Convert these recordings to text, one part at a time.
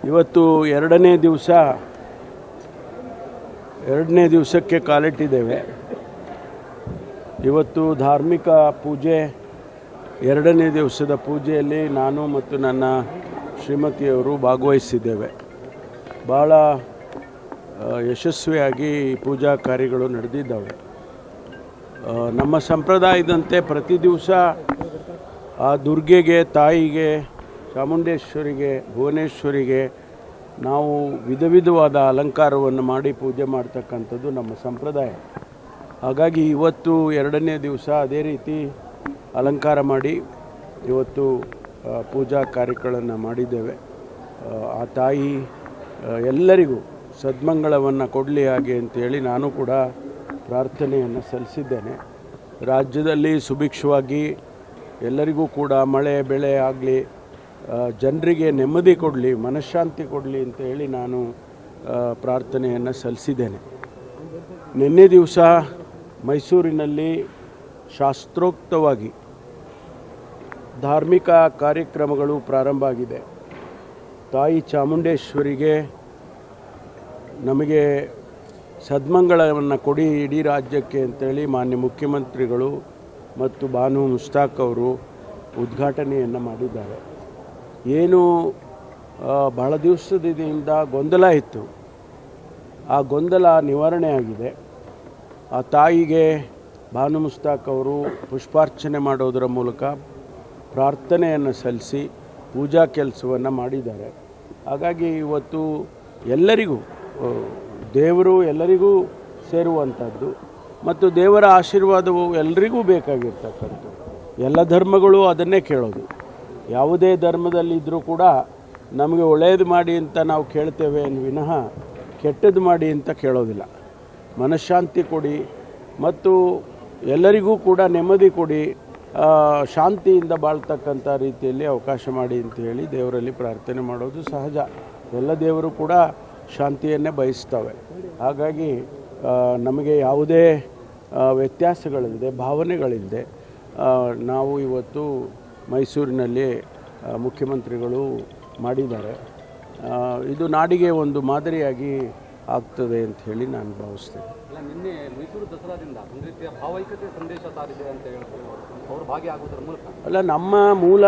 ಇವತ್ತು ಎರಡನೇ ದಿವಸಕ್ಕೆ ಕಾಲಿಟ್ಟಿದ್ದೇವೆ. ಇವತ್ತು ಧಾರ್ಮಿಕ ಪೂಜೆ, ಎರಡನೇ ದಿವಸದ ಪೂಜೆಯಲ್ಲಿ ನಾನು ಮತ್ತು ನನ್ನ ಶ್ರೀಮತಿಯವರು ಭಾಗವಹಿಸಿದ್ದೇವೆ. ಭಾಳ ಯಶಸ್ವಿಯಾಗಿ ಪೂಜಾ ಕಾರ್ಯಗಳು ನಡೆದಿದ್ದಾವೆ. ನಮ್ಮ ಸಂಪ್ರದಾಯದಂತೆ ಪ್ರತಿ ದಿವಸ ಆ ದುರ್ಗೆಗೆ, ತಾಯಿಗೆ, ಚಾಮುಂಡೇಶ್ವರಿಗೆ, ಭುವನೇಶ್ವರಿಗೆ ನಾವು ವಿಧವಾದ ಅಲಂಕಾರವನ್ನು ಮಾಡಿ ಪೂಜೆ ಮಾಡ್ತಕ್ಕಂಥದ್ದು ನಮ್ಮ ಸಂಪ್ರದಾಯ. ಹಾಗಾಗಿ ಇವತ್ತು ಎರಡನೇ ದಿವಸ ಅದೇ ರೀತಿ ಅಲಂಕಾರ ಮಾಡಿ ಇವತ್ತು ಪೂಜಾ ಕಾರ್ಯಗಳನ್ನು ಮಾಡಿದ್ದೇವೆ. ಆ ತಾಯಿ ಎಲ್ಲರಿಗೂ ಸದ್ಮಂಗಳವನ್ನು ಕೊಡಲಿ ಹಾಗೆ ಅಂತೇಳಿ ನಾನು ಕೂಡ ಪ್ರಾರ್ಥನೆಯನ್ನು ಸಲ್ಲಿಸಿದ್ದೇನೆ. ರಾಜ್ಯದಲ್ಲಿ ಸುಭಿಕ್ಷವಾಗಿ ಎಲ್ಲರಿಗೂ ಕೂಡ ಮಳೆ ಬೆಳೆ ಆಗಲಿ, ಜನರಿಗೆ ನೆಮ್ಮದಿ ಕೊಡಲಿ, ಮನಃಶಾಂತಿ ಕೊಡಲಿ ಅಂತ ಹೇಳಿ ನಾನು ಪ್ರಾರ್ಥನೆಯನ್ನು ಸಲ್ಲಿಸಿದ್ದೇನೆ. ನಿನ್ನೆ ದಿವಸ ಮೈಸೂರಿನಲ್ಲಿ ಶಾಸ್ತ್ರೋಕ್ತವಾಗಿ ಧಾರ್ಮಿಕ ಕಾರ್ಯಕ್ರಮಗಳು ಪ್ರಾರಂಭ ಆಗಿದೆ. ತಾಯಿ ಚಾಮುಂಡೇಶ್ವರಿಗೆ ನಮಗೆ ಸದ್ಮಂಗಳವನ್ನು ಕೊಡಿ ಇಡೀ ರಾಜ್ಯಕ್ಕೆ ಅಂತೇಳಿ ಮಾನ್ಯ ಮುಖ್ಯಮಂತ್ರಿಗಳು ಮತ್ತು ಬಾನು ಮುಸ್ತಾಕ್ ಅವರು ಉದ್ಘಾಟನೆಯನ್ನು ಮಾಡಿದ್ದಾರೆ. ಏನು ಬಹಳ ದಿವಸದಿಂದ ಗೊಂದಲ ಇತ್ತು, ಆ ಗೊಂದಲ ನಿವಾರಣೆ ಆಗಿದೆ. ಆ ತಾಯಿಗೆ ಬಾನು ಮುಸ್ತಾಕ್ ಅವರು ಪುಷ್ಪಾರ್ಚನೆ ಮಾಡೋದರ ಮೂಲಕ ಪ್ರಾರ್ಥನೆಯನ್ನು ಸಲ್ಲಿಸಿ ಪೂಜಾ ಕೆಲಸವನ್ನು ಮಾಡಿದ್ದಾರೆ. ಹಾಗಾಗಿ ಇವತ್ತು ಎಲ್ಲರಿಗೂ ದೇವರು ಎಲ್ಲರಿಗೂ ಸೇರುವಂಥದ್ದು ಮತ್ತು ದೇವರ ಆಶೀರ್ವಾದವು ಎಲ್ಲರಿಗೂ ಬೇಕಾಗಿರ್ತಕ್ಕಂಥದ್ದು. ಎಲ್ಲ ಧರ್ಮಗಳು ಅದನ್ನೇ ಕೇಳೋದು. ಯಾವುದೇ ಧರ್ಮದಲ್ಲಿದ್ದರೂ ಕೂಡ ನಮಗೆ ಒಳ್ಳೆಯದು ಮಾಡಿ ಅಂತ ನಾವು ಕೇಳ್ತೇವೆ ವಿನಃ ಕೆಟ್ಟದ್ದು ಮಾಡಿ ಅಂತ ಕೇಳೋದಿಲ್ಲ. ಮನಃಶಾಂತಿ ಕೊಡಿ ಮತ್ತು ಎಲ್ಲರಿಗೂ ಕೂಡ ನೆಮ್ಮದಿ ಕೊಡಿ, ಶಾಂತಿಯಿಂದ ಬಾಳ್ತಕ್ಕಂಥ ರೀತಿಯಲ್ಲಿ ಅವಕಾಶ ಮಾಡಿ ಅಂತ ಹೇಳಿ ದೇವರಲ್ಲಿ ಪ್ರಾರ್ಥನೆ ಮಾಡೋದು ಸಹಜ. ಎಲ್ಲ ದೇವರು ಕೂಡ ಶಾಂತಿಯನ್ನೇ ಬಯಸ್ತವೆ. ಹಾಗಾಗಿ ನಮಗೆ ಯಾವುದೇ ವ್ಯತ್ಯಾಸಗಳಿಲ್ಲದೆ, ಭಾವನೆಗಳಿಲ್ಲದೆ ನಾವು ಇವತ್ತು ಮೈಸೂರಿನಲ್ಲಿ ಮುಖ್ಯಮಂತ್ರಿಗಳು ಮಾಡಿದ್ದಾರೆ. ಇದು ನಾಡಿಗೆ ಒಂದು ಮಾದರಿಯಾಗಿ ಆಗ್ತದೆ ಅಂತ ಹೇಳಿ ನಾನು ಭಾವಿಸ್ತೇನೆ. ನಿನ್ನೆ ಮೈಸೂರು ದಸರಾದಿಂದ ಒಂದು ರೀತಿಯ ಭಾವೈಕ್ಯತೆ ಸಂದೇಶ ಸಾರಿದೆ ಅಂತ ಹೇಳ್ತಾರೆ ಅವರು ಭಾಗಿಯಾಗುವುದರ ಮೂಲಕ. ಅಲ್ಲ, ನಮ್ಮ ಮೂಲ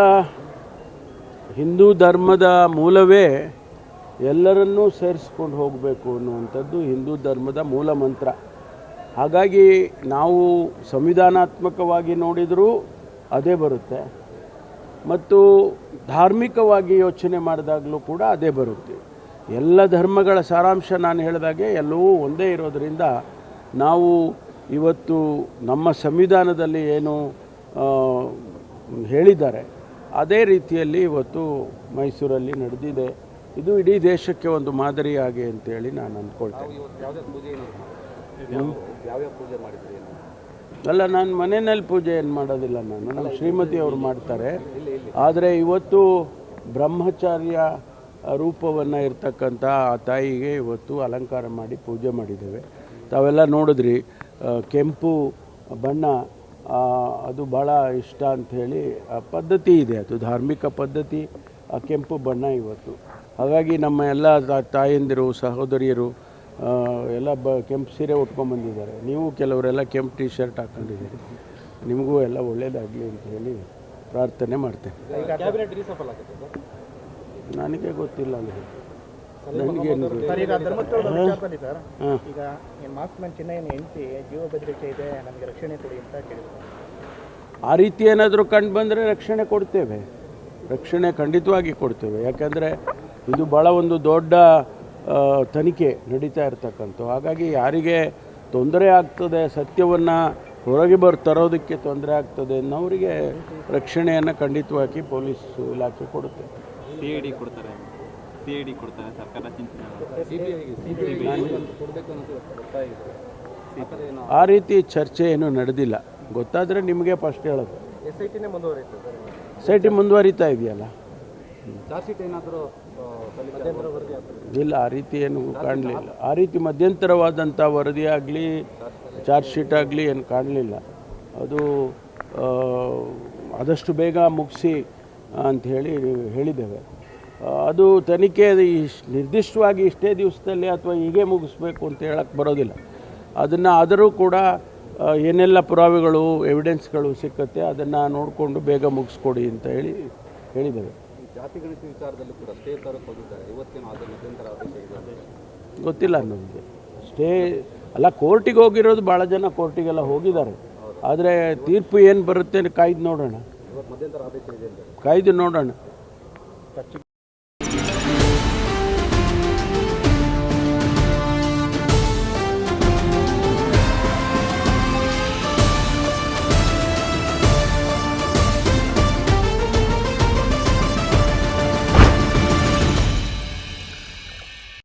ಹಿಂದೂ ಧರ್ಮದ ಮೂಲವೇ ಎಲ್ಲರನ್ನೂ ಸೇರಿಸ್ಕೊಂಡು ಹೋಗಬೇಕು ಅನ್ನುವಂಥದ್ದು ಹಿಂದೂ ಧರ್ಮದ ಮೂಲ ಮಂತ್ರ. ಹಾಗಾಗಿ ನಾವು ಸಂವಿಧಾನಾತ್ಮಕವಾಗಿ ನೋಡಿದರೂ ಅದೇ ಬರುತ್ತೆ ಮತ್ತು ಧಾರ್ಮಿಕವಾಗಿ ಯೋಚನೆ ಮಾಡಿದಾಗಲೂ ಕೂಡ ಅದೇ ಬರುತ್ತೆ. ಎಲ್ಲ ಧರ್ಮಗಳ ಸಾರಾಂಶ ನಾನು ಹೇಳಿದಾಗೆ ಎಲ್ಲವೂ ಒಂದೇ ಇರೋದರಿಂದ ನಾವು ಇವತ್ತು ನಮ್ಮ ಸಂವಿಧಾನದಲ್ಲಿ ಏನು ಹೇಳಿದ್ದಾರೆ ಅದೇ ರೀತಿಯಲ್ಲಿ ಇವತ್ತು ಮೈಸೂರಲ್ಲಿ ನಡೆದಿದೆ. ಇದು ಇಡೀ ದೇಶಕ್ಕೆ ಒಂದು ಮಾದರಿಯಾಗಿ ಅಂತೇಳಿ ನಾನು ಅಂದ್ಕೊಳ್ತೇನೆ. ಅಲ್ಲ, ನಾನು ಮನೆಯಲ್ಲಿ ಪೂಜೆ ಏನು ಮಾಡೋದಿಲ್ಲ, ನಮ್ಮ ಶ್ರೀಮತಿ ಅವರು ಮಾಡ್ತಾರೆ. ಆದರೆ ಇವತ್ತು ಬ್ರಹ್ಮಚಾರ್ಯ ರೂಪವನ್ನು ಇರ್ತಕ್ಕಂಥ ಆ ತಾಯಿಗೆ ಇವತ್ತು ಅಲಂಕಾರ ಮಾಡಿ ಪೂಜೆ ಮಾಡಿದ್ದೇವೆ. ತಾವೆಲ್ಲ ನೋಡಿದ್ರಿ, ಕೆಂಪು ಬಣ್ಣ ಅದು ಭಾಳ ಇಷ್ಟ ಅಂಥೇಳಿ ಪದ್ಧತಿ ಇದೆ, ಅದು ಧಾರ್ಮಿಕ ಪದ್ಧತಿ. ಆ ಕೆಂಪು ಬಣ್ಣ ಇವತ್ತು ಹಾಗಾಗಿ ನಮ್ಮ ಎಲ್ಲ ತಾಯಂದಿರು, ಸಹೋದರಿಯರು ಎಲ್ಲ ಕೆಂಪು ಸೀರೆ ಉಟ್ಕೊಂಡ್ಬಂದಿದ್ದಾರೆ. ನೀವು ಕೆಲವರೆಲ್ಲ ಕೆಂಪು ಟೀ ಶರ್ಟ್ ಹಾಕ್ಕೊಂಡಿದ್ದೀರಿ. ನಿಮಗೂ ಎಲ್ಲ ಒಳ್ಳೆಯದಾಗಲಿ ಅಂತ ಹೇಳಿ ಪ್ರಾರ್ಥನೆ ಮಾಡ್ತೇನೆ. ನನಗೆ ಗೊತ್ತಿಲ್ಲ, ನನಗೇನು ಆ ರೀತಿ ಏನಾದರೂ ಕಂಡು ಬಂದರೆ ರಕ್ಷಣೆ ಕೊಡ್ತೇವೆ, ರಕ್ಷಣೆ ಖಂಡಿತವಾಗಿ ಕೊಡ್ತೇವೆ. ಯಾಕಂದರೆ ಇದು ಭಾಳ ಒಂದು ದೊಡ್ಡ ತನಿಖೆ ನಡೀತಾ ಇರ್ತಕ್ಕಂಥ. ಹಾಗಾಗಿ ಯಾರಿಗೆ ತೊಂದರೆ ಆಗ್ತದೆ, ಸತ್ಯವನ್ನು ಹೊರಗೆ ತರೋದಕ್ಕೆ ತೊಂದರೆ ಆಗ್ತದೆ ಅನ್ನೋರಿಗೆ ರಕ್ಷಣೆಯನ್ನು ಖಂಡಿತವಾಗಿ ಪೊಲೀಸ್ ಇಲಾಖೆ ಕೊಡುತ್ತೆ. CID ಕೊಡ್ತಾರೆ, ಸರ್ಕಾರ ಆ ರೀತಿ ಚರ್ಚೆ ಏನೂ ನಡೆದಿಲ್ಲ. ಗೊತ್ತಾದರೆ ನಿಮಗೆ ಫಸ್ಟ್ ಹೇಳೋದು. SIT ಮುಂದುವರಿತಾ ಇದೆಯಲ್ಲ, ಇಲ್ಲ ಆ ರೀತಿ ಏನು ಕಾಣಲಿಲ್ಲ. ಆ ರೀತಿ ಮಧ್ಯಂತರವಾದಂಥ ವರದಿ ಆಗಲಿ, ಚಾರ್ಜ್ ಶೀಟ್ ಆಗಲಿ ಏನು ಕಾಣಲಿಲ್ಲ. ಅದು ಆದಷ್ಟು ಬೇಗ ಮುಗಿಸಿ ಅಂಥೇಳಿ ಹೇಳಿದ್ದೇವೆ. ಅದು ತನಿಖೆ ನಿರ್ದಿಷ್ಟವಾಗಿ ಇಷ್ಟೇ ದಿವಸದಲ್ಲಿ ಅಥವಾ ಹೀಗೆ ಮುಗಿಸ್ಬೇಕು ಅಂತ ಹೇಳಕ್ಕೆ ಬರೋದಿಲ್ಲ. ಅದನ್ನು ಆದರೂ ಕೂಡ ಏನೆಲ್ಲ ಪುರಾವೆಗಳು ಎವಿಡೆನ್ಸ್ಗಳು ಸಿಕ್ಕತ್ತೆ ಅದನ್ನು ನೋಡಿಕೊಂಡು ಬೇಗ ಮುಗಿಸ್ಕೊಡಿ ಅಂತ ಹೇಳಿದ್ದೇವೆ. ಜಾತಿ ಗಣಿತ ವಿಚಾರದಲ್ಲಿ ಕೂಡ ಸ್ಟೇ ತರಕ್ಕೆ ಹೋಗಿದ್ದಾರೆ. ಇವತ್ತೇನು ಅದರ ಮಧ್ಯಂತರ ಆದೇಶ ಇದೆ ಗೊತ್ತಿಲ್ಲ ನಮಗೆ. ಸ್ಟೇ ಅಲ್ಲ, ಕೋರ್ಟಿಗೆ ಹೋಗಿರೋದು ಭಾಳ ಜನ ಕೋರ್ಟಿಗೆಲ್ಲ ಹೋಗಿದ್ದಾರೆ. ಆದರೆ ತೀರ್ಪು ಏನು ಬರುತ್ತೆ ಕಾಯ್ದು ನೋಡೋಣ, ಇವತ್ತು ಮಧ್ಯಂತರ ಆದೇಶ ಇದೆ ಅಂತ ಕಾಯ್ದು ನೋಡೋಣ.